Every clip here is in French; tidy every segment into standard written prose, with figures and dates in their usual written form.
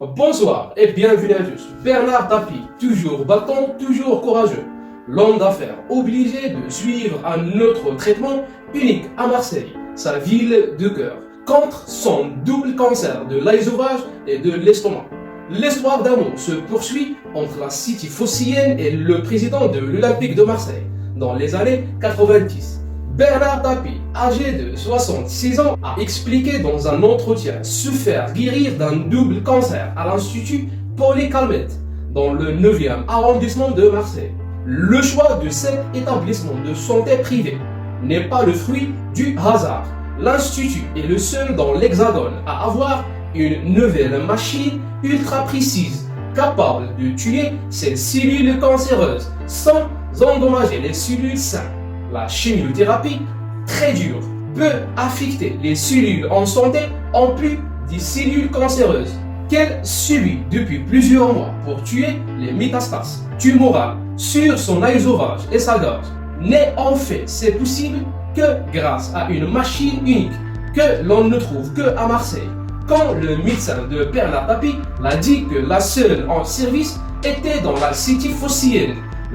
Bonsoir et bienvenue à tous. Bernard Tapie, toujours battant, toujours courageux. L'homme d'affaires obligé de suivre un autre traitement unique à Marseille, sa ville de cœur, contre son double cancer de l'œsophage et de l'estomac. L'histoire d'amour se poursuit entre la city phocéenne et le président de l'Olympique de Marseille dans les années 90. Bernard Tapie, âgé de 66 ans, a expliqué dans un entretien se faire guérir d'un double cancer à l'Institut Paul-Calmette dans le 9e arrondissement de Marseille. Le choix de cet établissement de santé privé n'est pas le fruit du hasard. L'Institut est le seul dans l'Hexagone à avoir une nouvelle machine ultra précise capable de tuer ces cellules cancéreuses sans endommager les cellules saines. La chimiothérapie, très dure, peut affecter les cellules en santé en plus des cellules cancéreuses qu'elle subit depuis plusieurs mois pour tuer les métastases tumorales sur son œsophage et sa gorge. Mais en fait, c'est possible que grâce à une machine unique que l'on ne trouve que à Marseille. Quand le médecin de Bernard Tapie l'a dit que la seule en service était dans la city phocéenne,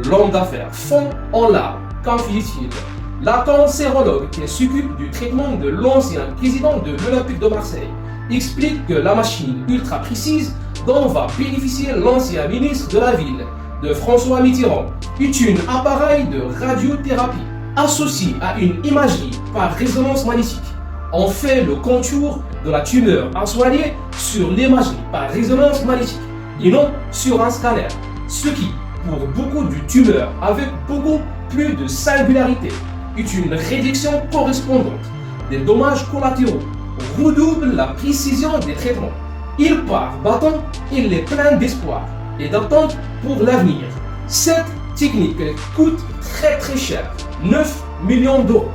l'homme d'affaires fond en larmes. Qu'en fit-il? La cancérologue qui s'occupe du traitement de l'ancien président de l'Olympique de Marseille explique que la machine ultra précise dont va bénéficier l'ancien ministre de la ville, de François Mitterrand, est un appareil de radiothérapie associé à une imagerie par résonance magnétique. On fait le contour de la tumeur à soigner sur l'imagerie par résonance magnétique et non sur un scanner, ce qui, pour beaucoup de tumeurs avec beaucoup plus de singularité, est une réduction correspondante des dommages collatéraux, redouble la précision des traitements. Il part battant, il est plein d'espoir et d'attente pour l'avenir. Cette technique coûte très cher, 9 millions d'euros,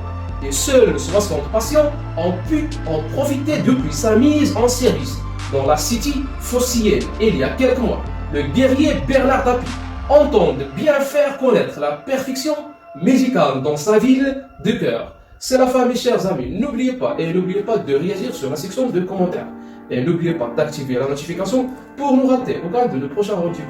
et seuls 60 patients ont pu en profiter depuis sa mise en service dans la city phocéenne il y a quelques mois. Le guerrier Bernard Tapie entendent bien faire connaître la perfection médicale dans sa ville de cœur. C'est la fin, mes chers amis. N'oubliez pas de réagir sur la section de commentaires. Et n'oubliez pas d'activer la notification pour nous rater au cas de nos prochains rendez-vous.